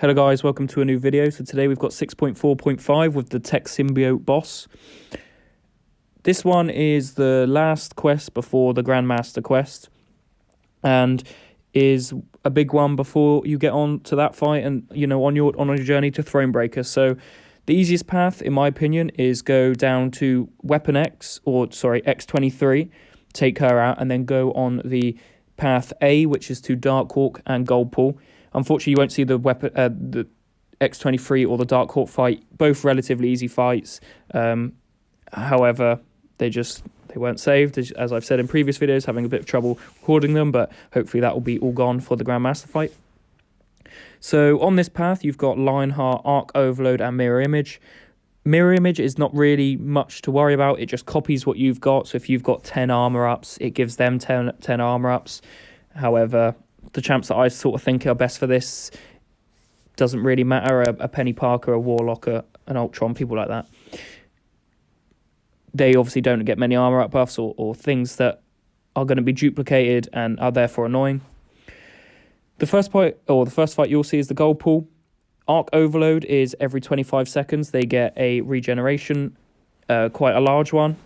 Hello guys, welcome to a new video. So today we've got 6.4.5 with the Tech Symbiote boss. This one is the last quest before the Grandmaster quest and is a big one before you get on to that fight and on your journey to Thronebreaker. So the easiest path in my opinion is go down to Weapon X, or sorry, X23, take her out, and then go on the path A, which is to Darkhawk and Goldpool. Unfortunately, you won't see the the X23 or the Darkhawk fight, both relatively easy fights. However, they weren't saved, as I've said in previous videos, having a bit of trouble recording them, but hopefully that will be all gone for the Grandmaster fight. So on this path, you've got Lionheart, Arc Overload, and Mirror Image. Mirror Image is not really much to worry about. It just copies what you've got. So if you've got 10 armor ups, it gives them 10 armor ups. However, the champs that I sort of think are best for this doesn't really matter. A Penny Parker, a Warlock, an Ultron, people like that. They obviously don't get many armor up buffs or things that are going to be duplicated and are therefore annoying. The first fight you'll see is the Goldpool. Arc Overload is every 25 seconds. They get a regeneration, quite a large one.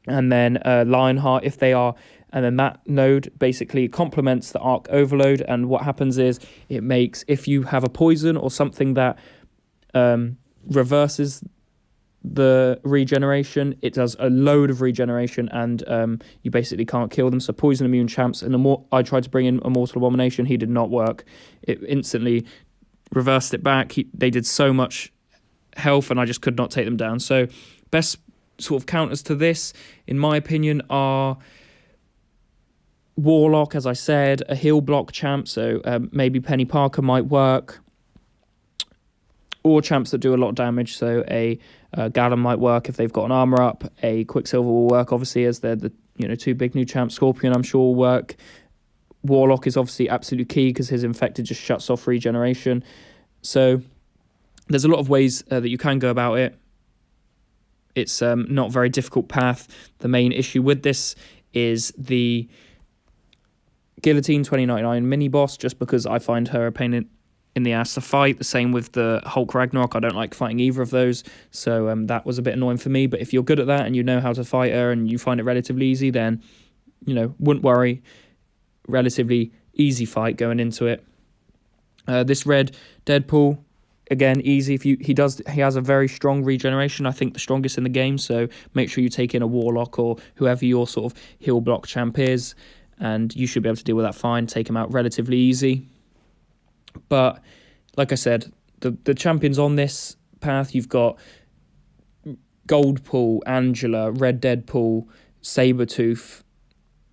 And then Lionheart, if they are... And then that node basically complements the Arc Overload. And what happens is it makes... If you have a poison or something that reverses the regeneration, it does a load of regeneration, and you basically can't kill them. So poison immune champs, and I tried to bring in Immortal Abomination, he did not work. It instantly reversed it back. They did so much health, and I just could not take them down. So best sort of counters to this, in my opinion, are Warlock, as I said, a heal block champ, so maybe Penny Parker might work, or champs that do a lot of damage, so a Gallon might work if they've got an armor up. A Quicksilver will work, obviously, as they're the two big new champs. Scorpion, I'm sure, will work. Warlock is obviously absolutely key because his Infected just shuts off regeneration. So there's a lot of ways that you can go about it. It's not a very difficult path. The main issue with this is the Guillotine 2099 mini-boss, just because I find her a pain in the ass to fight. The same with the Hulk Ragnarok. I don't like fighting either of those, so that was a bit annoying for me. But if you're good at that and you know how to fight her and you find it relatively easy, then wouldn't worry. Relatively easy fight going into it. This red Deadpool, again, easy. If he has a very strong regeneration, I think the strongest in the game, so make sure you take in a Warlock or whoever your sort of heal block champ is, and you should be able to deal with that fine. Take him out relatively easy. But like I said, the champions on this path, you've got Goldpool, Angela, Red Deadpool, Sabretooth,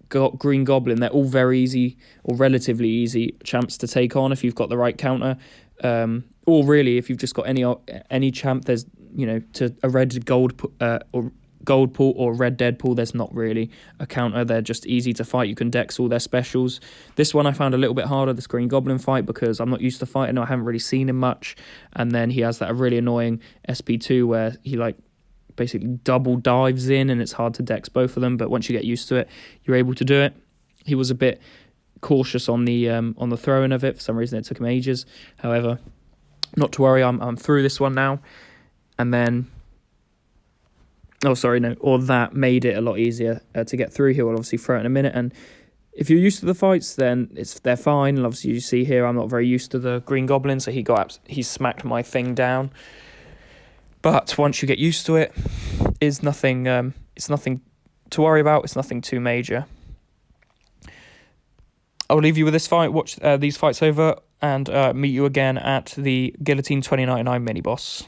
Green Goblin. They're all very easy or relatively easy champs to take on if you've got the right counter. Or really, if you've just got any champ, there's to a red Goldpool or Red Deadpool, there's not really a counter. They're just easy to fight. You can dex all their specials. This one I found a little bit harder, this Green Goblin fight, because I'm not used to fighting. I haven't really seen him much. And then he has that really annoying SP2 where he basically double dives in, and it's hard to dex both of them. But once you get used to it, you're able to do it. He was a bit cautious on the throwing of it. For some reason, it took him ages. However, not to worry. I'm through this one now. And then... that made it a lot easier to get through. He'll obviously throw it in a minute, and if you're used to the fights, then they're fine. And obviously, you see here, I'm not very used to the Green Goblin, so he smacked my thing down. But once you get used to it, it's nothing to worry about. It's nothing too major. I'll leave you with this fight. Watch these fights over, and meet you again at the Guillotine 2099 mini boss.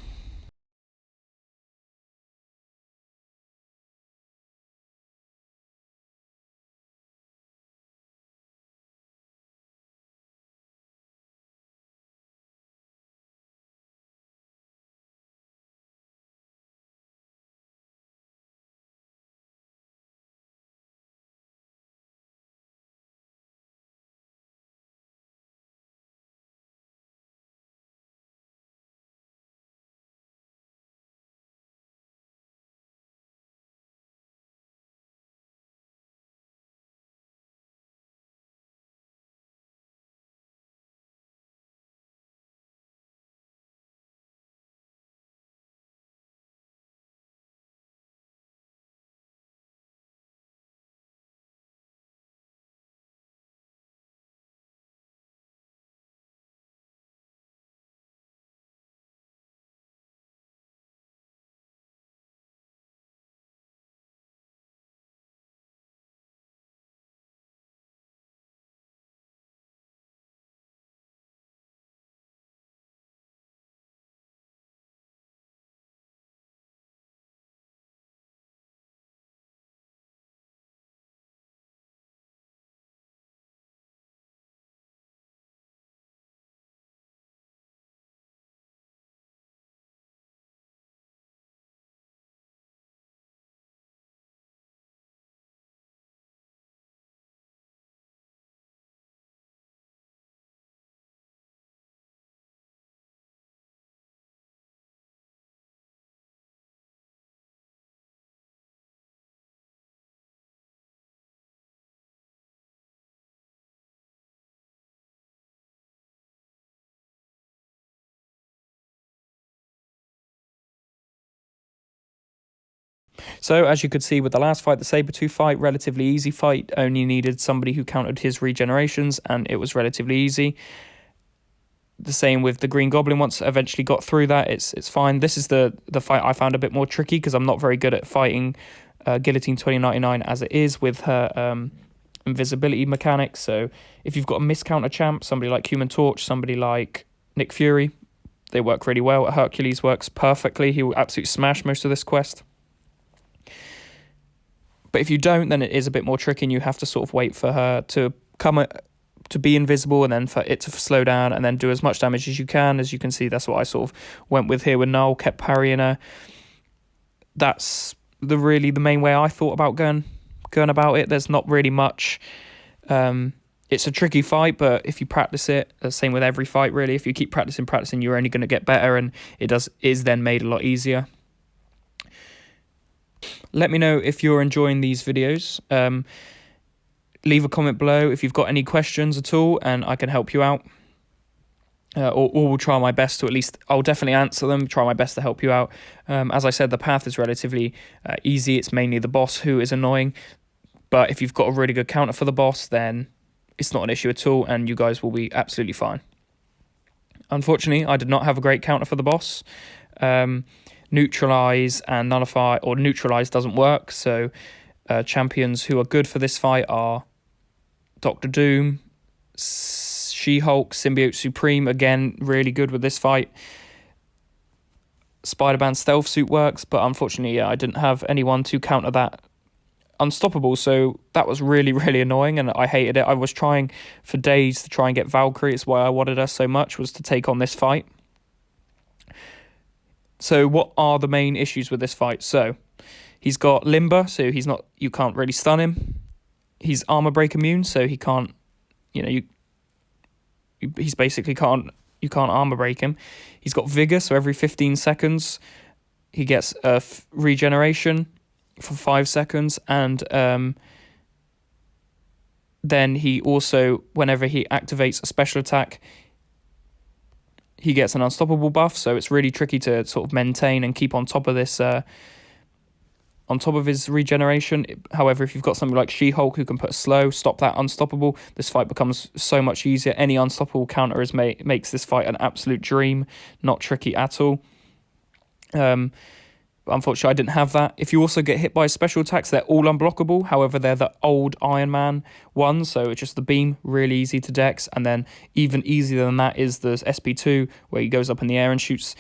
So as you could see with the last fight, the Sabertooth fight, relatively easy fight, only needed somebody who countered his regenerations, and it was relatively easy. The same with the Green Goblin. Once I eventually got through that, it's fine. This is the fight I found a bit more tricky because I'm not very good at fighting Guillotine 2099 as it is with her invisibility mechanics. So if you've got a miscounter champ, somebody like Human Torch, somebody like Nick Fury, they work really well. Hercules works perfectly. He will absolutely smash most of this quest. But if you don't, then it is a bit more tricky, and you have to sort of wait for her to to be invisible, and then for it to slow down, and then do as much damage as you can. As you can see, that's what I sort of went with here with Null, kept parrying her. That's the main way I thought about going about it. There's not really much. It's a tricky fight, but if you practice it, the same with every fight really. If you keep practicing, you're only going to get better, and it is then made a lot easier. Let me know if you're enjoying these videos. Leave a comment below if you've got any questions at all, and I can help you out. Or will try my best to I'll definitely answer them, try my best to help you out. As I said, the path is relatively easy. It's mainly the boss who is annoying. But if you've got a really good counter for the boss, then it's not an issue at all, and you guys will be absolutely fine. Unfortunately, I did not have a great counter for the boss. Neutralize and nullify, or neutralize doesn't work, so champions who are good for this fight are Dr. Doom, She-Hulk, Symbiote Supreme, again, really good with this fight. Spider-Man Stealth Suit works, but unfortunately, I didn't have anyone to counter that Unstoppable, so that was really, really annoying, and I hated it. I was trying for days to try and get Valkyrie. It's why I wanted her so much, was to take on this fight. So what are the main issues with this fight? So he's got Limber, so you can't really stun him. He's armor break immune, so he can't, he's basically you can't armor break him. He's got Vigor, so every 15 seconds he gets a regeneration for 5 seconds, and then he also, whenever he activates a special attack, he gets an unstoppable buff, so it's really tricky to sort of maintain and keep on top of this, on top of his regeneration. However, if you've got something like She-Hulk who can put slow, stop that unstoppable, this fight becomes so much easier. Any unstoppable counter makes this fight an absolute dream, not tricky at all. Unfortunately, I didn't have that. If you also get hit by special attacks, they're all unblockable. However, they're the old Iron Man ones, so it's just the beam, really easy to dex. And then even easier than that is the SP2, where he goes up in the air and shoots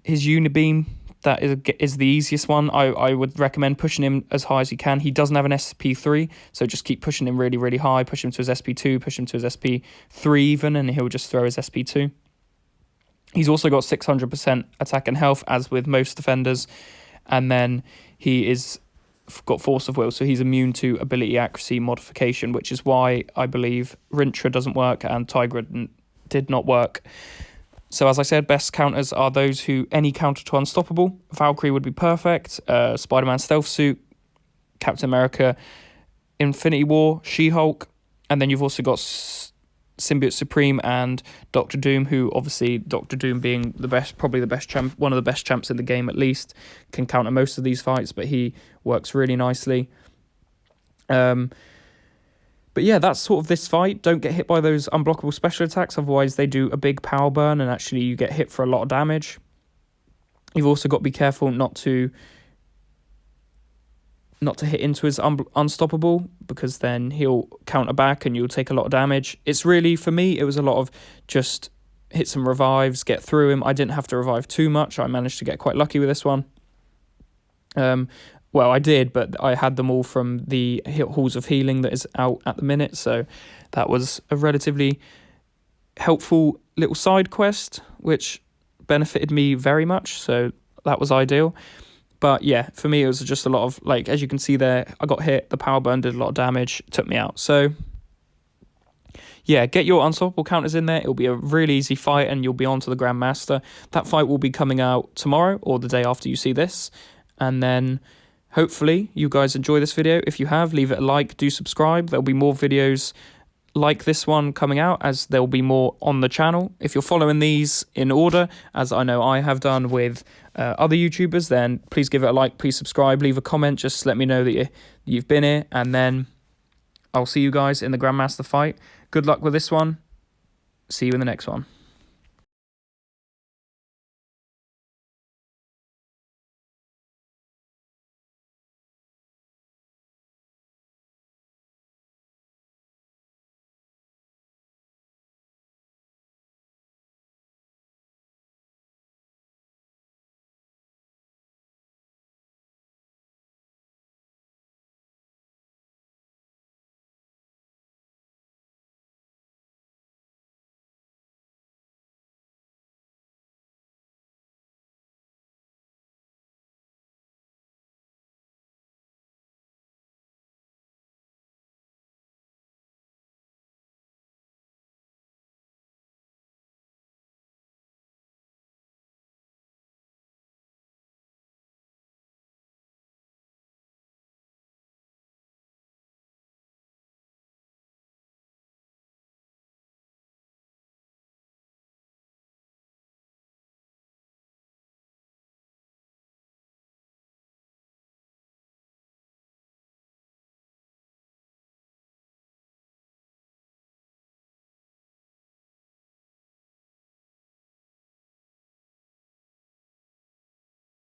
his Unibeam. That is the easiest one. I would recommend pushing him as high as you can. He doesn't have an SP3, so just keep pushing him really, really high. Push him to his SP2, push him to his SP3 even, and he'll just throw his SP2. He's also got 600% attack and health, as with most defenders. And then he is got force of will, so he's immune to ability accuracy modification, which is why I believe Rintrah doesn't work and Tigra did not work. So as I said, best counters are those who any counter to Unstoppable. Valkyrie would be perfect. Spider-Man Stealth Suit, Captain America, Infinity War, She-Hulk. And then you've also got Symbiote Supreme and Dr. Doom, who obviously, Dr. Doom being probably the best champ, one of the best champs in the game at least, can counter most of these fights, but he works really nicely. But yeah, that's sort of this fight. Don't get hit by those unblockable special attacks, otherwise they do a big power burn and actually you get hit for a lot of damage. You've also got to be careful not to hit into his unstoppable, because then he'll counter back and you'll take a lot of damage. It's really, for me, it was a lot of just hit some revives, get through him. I didn't have to revive too much. I managed to get quite lucky with this one. Well, I did, but I had them all from the Halls of Healing that is out at the minute, so that was a relatively helpful little side quest, which benefited me very much, so that was ideal. But yeah, for me, it was just a lot of, like, as you can see there, I got hit, the power burn did a lot of damage, took me out. So yeah, get your unstoppable counters in there. It'll be a really easy fight and you'll be on to the Grandmaster. That fight will be coming out tomorrow or the day after you see this. And then hopefully you guys enjoy this video. If you have, leave it a like, do subscribe. There'll be more videos like this one coming out, as there will be more on the channel. If you're following these in order, as I know I have done with other YouTubers, then please give it a like, please subscribe, leave a comment, just let me know that you've been here, and then I'll see you guys in the Grandmaster fight. Good luck with this one. See you in the next one.